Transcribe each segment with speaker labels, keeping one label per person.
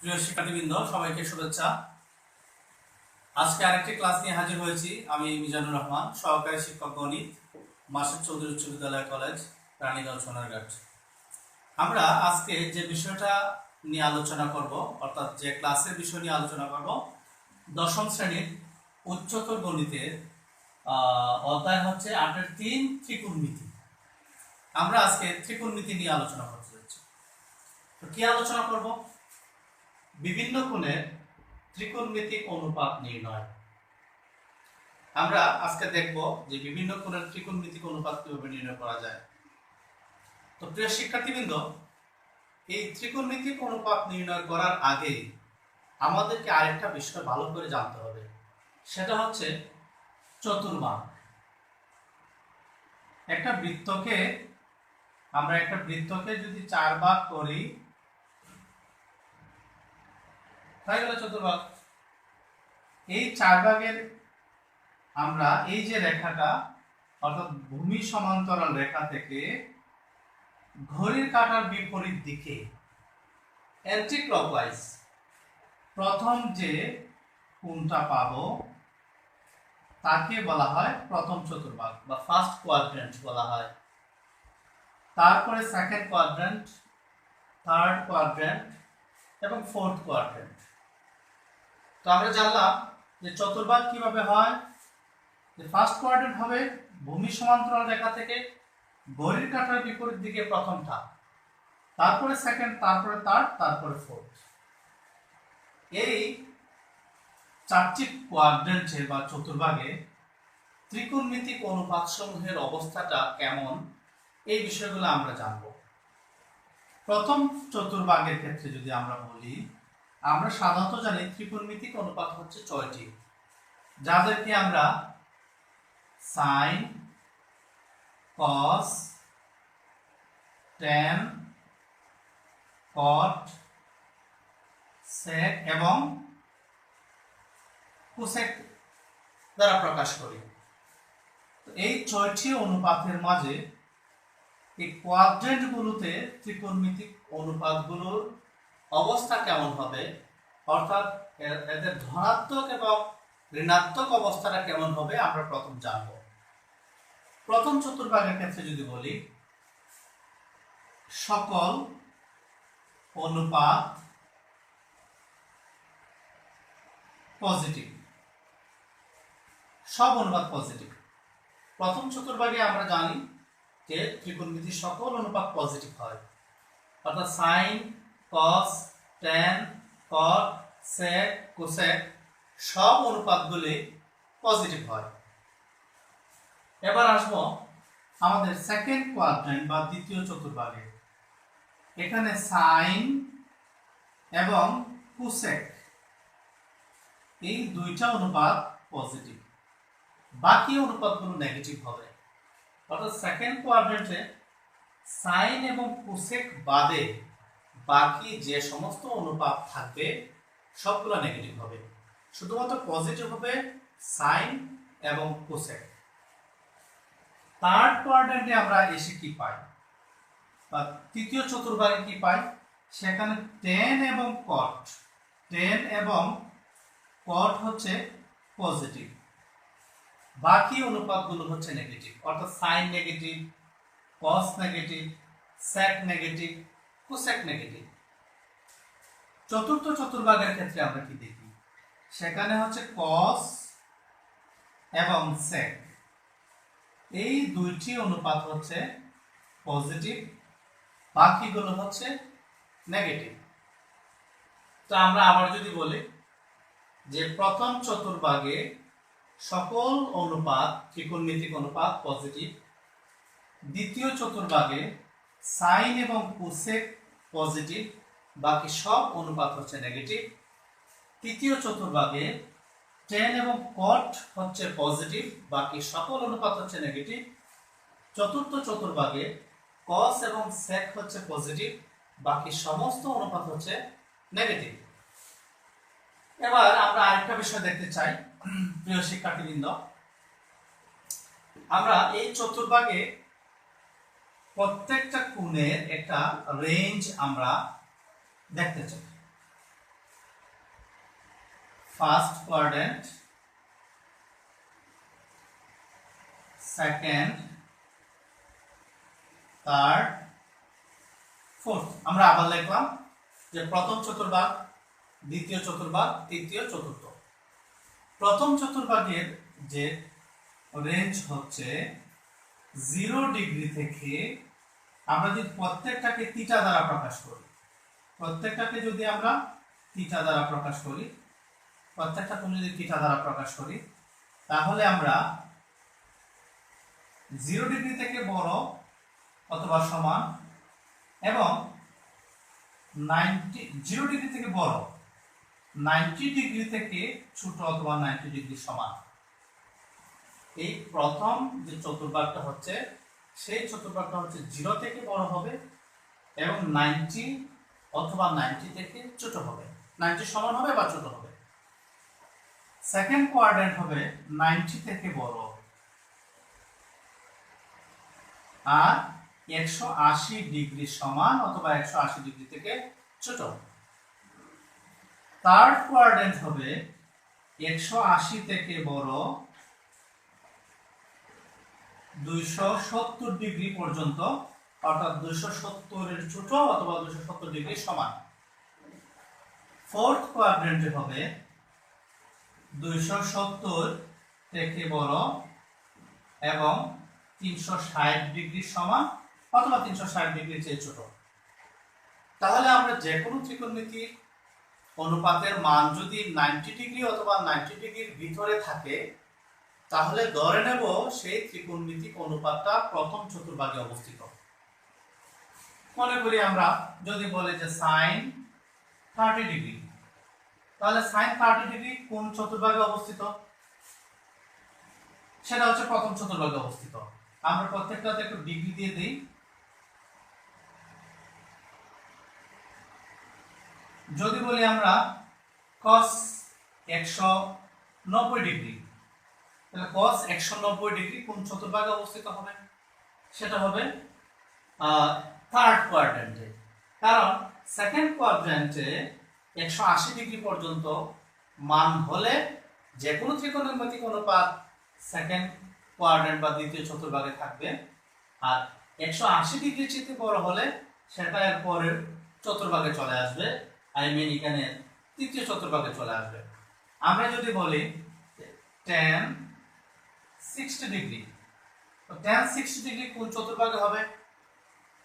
Speaker 1: প্রিয় শিক্ষার্থীবৃন্দ, সবাইকে শুভেচ্ছা। আজকে আরেকটি ক্লাস নিয়ে হাজির হয়েছি। আমি মিজানুর রহমান, সহকারী শিক্ষক গণিত, মাসুদ চৌধুরী উচ্চ বিদ্যালয় কলেজ, রানীগঞ্জ, সোনারঘাট। আমরা আজকে যে বিষয়টা নিয়ে আলোচনা করব, অর্থাৎ যে ক্লাসের বিষয় নিয়ে আলোচনা করব, দশম শ্রেণীর উচ্চতর গণিতের অধ্যায় হচ্ছে 8-3 ত্রিকোণমিতি। আমরা আজকে ত্রিকোণমিতি নিয়ে আলোচনা করতে যাচ্ছি। তো কি আলোচনা করব? বিভিন্ন কোণের ত্রিকোণমিতিক অনুপাত নির্ণয়। আমরা আজকে দেখব যে বিভিন্ন কোণের ত্রিকোণমিতিক অনুপাত কিভাবে নির্ণয় করা যায়। তো প্রিয় শিক্ষার্থীবৃন্দ, এই ত্রিকোণমিতিক অনুপাত নির্ণয় করার আগে আমাদেরকে আরেকটা বিষয় ভালো করে জানতে হবে, সেটা হচ্ছে চতুর্ভাগ। একটা বৃত্তকে যদি 4 ভাগ করি, হয়ে গেল চতুর্ভাগ। এই 4 ভাগের আমরা এই যে রেখাটা, অর্থাৎ ভূমি সমান্তরাল রেখা থেকে ঘড়ির কাঁটার বিপরীত দিকে অ্যান্টি ক্লকওয়াইজ প্রথম যে কোণটা পাবো তাকে বলা হয় প্রথম চতুর্ভাগ বা ফার্স্ট কোয়াড্র্যান্ট বলা হয়। তারপরে সেকেন্ড কোয়াড্র্যান্ট, থার্ড কোয়াড্র্যান্ট এবং ফোর্থ কোয়াড্র্যান্ট। তো আমরা জানলাম যে চতুর্ভাগ কিভাবে হয়। যে ফার্স্ট কোয়াড্র্যান্ট হবে ভূমি সমান্তরাল রেখা থেকে ঘড়ির কাঁটার বিপরীত দিকে প্রথমটা, তারপরে সেকেন্ড, তারপরে থার্ড, তারপরে ফোর্থ। এই 4টি কোয়াড্র্যান্টে বা চতুর্ভাগে ত্রিকোণমিতিক অনুপাত সমূহের অবস্থাটা কেমন, এই বিষয়গুলো আমরা জানব। প্রথম চতুর্ভাগের ক্ষেত্রে যদি আমরা বলি, আমরা সাধারণত জানি ত্রিকোণমিতিক অনুপাত হচ্ছে 6টি, যাদেরকে আমরা সাইন, কস, ট্যান, কট, সেক এবং কোসেক দ্বারা প্রকাশ করি। এই 6টি অনুপাতের মাঝে এই কোয়াড্র্যান্টগুলোতে ত্রিকোণমিতিক অনুপাতগুলোর অবস্থা কেমন হবে, অর্থাৎ এদের ধনাত্মক এবং ঋণাত্মক অবস্থাটা কেমন হবে, আমরা প্রথম জানব। প্রথম চতুর্ভাগের ক্ষেত্রে যদি বলি, সকল অনুপাত পজিটিভ, সব অনুপাত পজিটিভ। প্রথম চতুর্ভাগে আমরা জানি যে ত্রিকোণমিতির সকল অনুপাত পজিটিভ হয়, অর্থাৎ সাইন, কস, ট্যান, কট, সেক, কোসেক সব অনুপাতগুলি পজিটিভ হয়। এবার আসবো আমাদের সেকেন্ড কোয়াড্র্যান্ট বা দ্বিতীয় চতুর্ভাগে। এখানে সাইন এবং কোসেক এই দুইটা অনুপাত পজিটিভ, বাকি অনুপাতগুলো নেগেটিভ হবে। অর্থাৎ সেকেন্ড কোয়াড্র্যান্টে সাইন এবং কোসেক বাদে বাকি যে সমস্ত অনুপাত থাকবে সবগুলো নেগেটিভ হবে, শুধুমাত্র পজিটিভ হবে সাইন এবং কোসেক। থার্ড কোয়াড্র্যান্টে আমরা এসে কি পাই, বা তৃতীয় চতুর্ভাগে কি পাই, সেখানে ট্যান এবং কট হচ্ছে পজিটিভ, বাকি অনুপাতগুলো হচ্ছে নেগেটিভ, অর্থাৎ সাইন নেগেটিভ, কস নেগেটিভ, সেক নেগেটিভ, কোসেক নেগেটিভ। চতুর্থ চতুর্ভাগের ক্ষেত্রে আমরা কি দেখি, সেখানে হচ্ছে কস এবং সেক এই দুইটি অনুপাত হচ্ছে পজিটিভ, বাকিগুলো হচ্ছে নেগেটিভ। তো আমরা আবার যদি বলি যে প্রথম চতুর্ভাগে সকল অনুপাত ত্রিকোণমিতিক অনুপাত পজিটিভ, দ্বিতীয় চতুর্ভাগে সাইন এবং কোসেক পজিটিভ, বাকি সব অনুপাত হচ্ছে নেগেটিভ। তৃতীয় চতুর্ভাগে ট্যান এবং কট হচ্ছে পজিটিভ, বাকি সকল অনুপাত হচ্ছে নেগেটিভ। চতুর্থ চতুর্ভাগে কস এবং সেক হচ্ছে পজিটিভ, বাকি সমস্ত অনুপাত হচ্ছে নেগেটিভ। এবার আমরা আরেকটা বিষয় দেখতে চাই প্রিয় শিক্ষার্থীবৃন্দ, আমরা এই চতুর্ভাগে প্রত্যেকটা কোণের একটা রেঞ্জ আমরা দেখতে চাই। First quadrant, second, third, fourth. আমরা আবার লিখলাম যে প্রথম চতুর্ভাগ, দ্বিতীয় চতুর্ভাগ, তৃতীয়, চতুর্থ। প্রথম চতুর্ভাগের যে রেঞ্জ হচ্ছে 0 ডিগ্রি থেকে, আমরা যদি প্রত্যেকটাকে থিটা দ্বারা প্রকাশ করি, প্রত্যেকটাকে যদি আমরা থিটা দ্বারা প্রকাশ করি, প্রত্যেকটা কোণ যদি থিটা দ্বারা প্রকাশ করি, তাহলে আমরা 0 ডিগ্রি থেকে বড় অথবা সমান এবং 0 ডিগ্রি থেকে বড় 90 ডিগ্রি থেকে ছোট অথবা 90 ডিগ্রি সমান, এই প্রথম যে চতুর্ভাগটা হচ্ছে সেই চতুর্ভাগটা হচ্ছে 0 থেকে বড় হবে এবং 90 অথবা 90 থেকে ছোট হবে, 90 সমান হবে বা ছোট হবে। সেকেন্ড কোয়াড্রেন্ট হবে 90 থেকে বড় আর 180 ডিগ্রি সমান অথবা 180 ডিগ্রি থেকে ছোট। থার্ড কোয়াড্রেন্ট হবে 180 থেকে বড় 270 ডিগ্রি পর্যন্ত, অর্থাৎ 270 এর ছোট অথবা 270 ডিগ্রি সমান। ফোর্থ কোয়াড্রেন্টে হবে 270 থেকে বড় এবং 360 ডিগ্রি সমান অথবা 360 ডিগ্রির চেয়ে ছোট। তাহলে আমরা যে কোনো ত্রিকোণমিতির অনুপাতের মান যদি 90 ডিগ্রি অথবা 90 ডিগ্রির ভিতরে থাকে, তাহলে ধরে নেব সেই ত্রিকোণমিতিক অনুপাতটা প্রথম চতুর্ভাগে অবস্থিত। মনে করি আমরা যদি বলে যে sin 30 ডিগ্রি, তাহলে sin 30 ডিগ্রি কোন চতুর্ভাগে অবস্থিত? সেটা হচ্ছে প্রথম চতুর্ভাগে অবস্থিত। আমরা প্রত্যেকটাতে একটু ডিগ্রি দিয়ে দিই। যদি বলি আমরা cos 190 ডিগ্রি, তাহলে cos 190 ডিগ্রি কোন চতুর্ভাগে অবস্থিত হবে? সেটা হবে থার্ড কোয়াড্রেন্টে, কারণ সেকেন্ড কোয়াড্রেন্টে 180 ডিগ্রি পর্যন্ত মান হলে যে কোনো ত্রিকোণমিতিক অনুপাত সেকেন্ড কোয়াড্রেন্ট বা দ্বিতীয় চতুর্ভাগে থাকবে, আর 180 ডিগ্রি চেয়ে বড় হলে সেটা এর পরের চতুর্ভাগে চলে আসবে, আই মিন এখানে তৃতীয় চতুর্ভাগে চলে আসবে। আমরা যদি বলি tan 60 ডিগ্রি, তো tan 60 ডিগ্রি কোন চতুর্ভাগে হবে?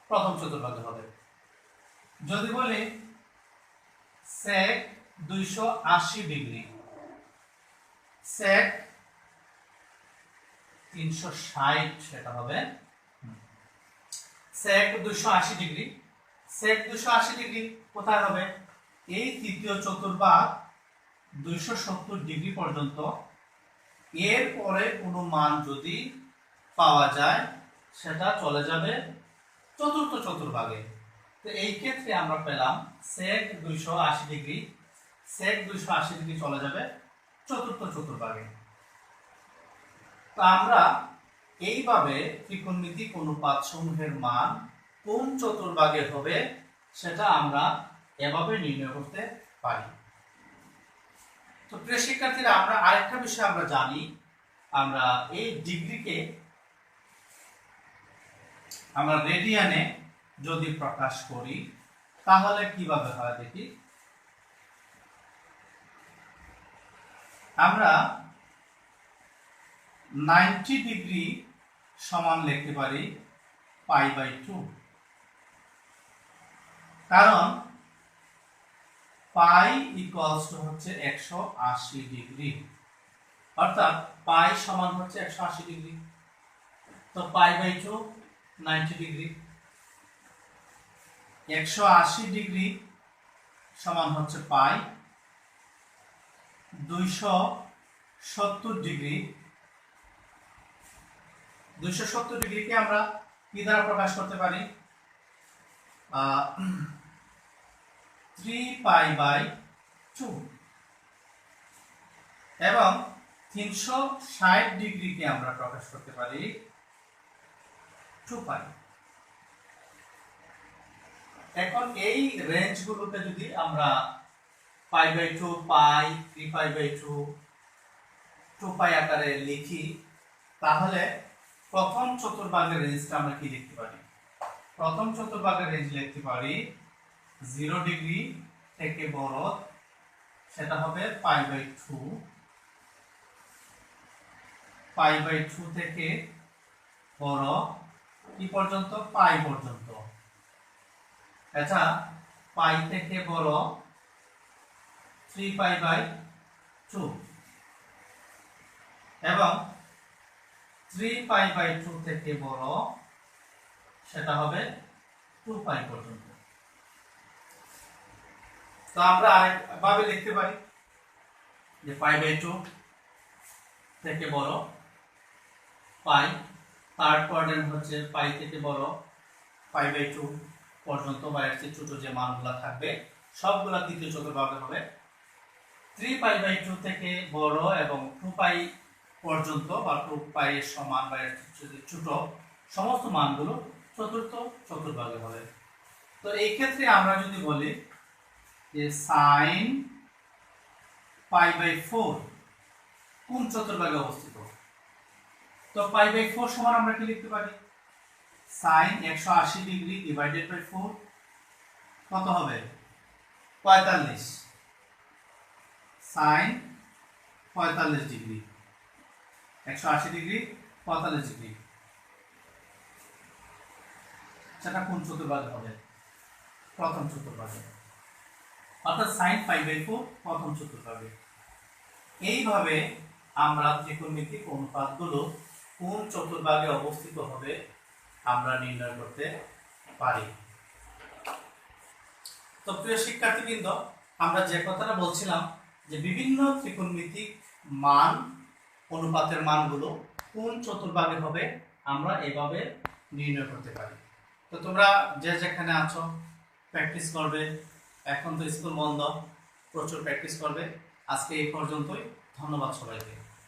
Speaker 1: প্রথম চতুর্ভাগে হবে। যদি বলি sec 280 ডিগ্রি, sec 360 সেটা হবে sec 280 ডিগ্রি। sec 280 ডিগ্রি কোথায় হবে? এই তৃতীয় চতুর্ভাগ 270 ডিগ্রি পর্যন্ত, এর পরে কোনো মান যদি পাওয়া যায় সেটা চলে যাবে চতুর্থ চতুর্ভাগে। তো এই ক্ষেত্রে আমরা পেলাম sec 280 ডিগ্রি, sec 280 ডিগ্রি চলে যাবে চতুর্থ চতুর্ভাগে। তো আমরা এইভাবে ত্রিকোণমিতিক অনুপাত সমূহের মান কোন চতুর্ভাগে হবে সেটা আমরা এভাবে নির্ণয় করতে পারি। তো প্রিয় শিক্ষার্থীরা, আমরা আরেকটা বিষয় আমরা জানি, আমরা এই ডিগ্রিকে আমরা রেডিয়ানে যদি প্রকাশ করি তাহলে কিভাবে হয় দেখি। আমরা 90 ডিগ্রি সমান লিখতে পারি π/2, কারণ পাই ইকুয়ালস টু হচ্ছে 180 ডিগ্রি, অর্থাৎ পাই সমান হচ্ছে 180 ডিগ্রি। তো π/2 90 ডিগ্রি, 180 ডিগ্রি সমান হচ্ছে পাই, 270 ডিগ্রি, 270 ডিগ্রিকে আমরা কি দ্বারা প্রকাশ করতে পারি? 3π/2, এবং 360 ডিগ্রিকে আমরা প্রকাশ করতে পারি 2π। এখন এই রেঞ্জগুলোকে যদি আমরা π/2 পাই, 3π/2, 2π আকারে লিখি, তাহলে প্রথম চতুর্ভাগের রেঞ্জটা আমরা কি লিখতে পারি? প্রথম চতুর্ভাগের রেঞ্জ লিখতে পারি 0 ডিগ্রি থেকে বড়, সেটা হবে π/2, π/2 থেকে বড় কি পর্যন্ত? পাই পর্যন্ত। আচ্ছা, পাই থেকে বড় 3π/2 এবং 3π/2 থেকে বড় সেটা হবে 2π পর্যন্ত। তো আমরা আরেকভাবে লিখতে পারি যে π/2 থেকে বড় পাই, থার্ড কোয়াড্রেন্ট হচ্ছে পাই থেকে বড় π/2 পর্যন্ত, বা এর চেয়ে ছোট যে মানগুলো থাকবে সবগুলা তৃতীয় চতুর্ভাগে হবে। 3π/2 থেকে বড় এবং 2π পর্যন্ত বা 2π এর সমান বা এর চেয়ে ছোট সমস্ত মানগুলো চতুর্থ চতুর্ভাগে হবে। তো এই ক্ষেত্রে আমরা যদি বলি যে sin π/4 কোন চতুর্ভাগে অবস্থিত, তো π/4 সমান আমরা কি লিখতে পারি? sin 180 ডিগ্রি ডিভাইডেড বাই 4 কত হবে? 45। sin 45 ডিগ্রি, 180 ডিগ্রি 45 ডিগ্রি, সেটা কোন চতুর্ভাগে হবে? প্রথম চতুর্ভাগে, অর্থাৎ sin π/4 প্রথম চতুর্ভাগে। এইভাবে আমরা ত্রিকোণমিতিক অনুপাতগুলো কোন চতুর্ভাগে অবস্থিত হবে আমরা নির্ণয় করতে পারি। তো প্রিয় শিক্ষার্থীবৃন্দ, আমরা যে কথাটা বলছিলাম যে বিভিন্ন ত্রিকোণমিতিক মান, অনুপাতের মানগুলো কোন চতুর্ভাগে হবে আমরা এভাবে নির্ণয় করতে পারি। তো তোমরা যে যেখানে আছো প্র্যাকটিস করবে, এখন তো স্কুল বন্ধ, প্রচুর প্র্যাকটিস করবে। আজকে এই পর্যন্তই, ধন্যবাদ সবাইকে।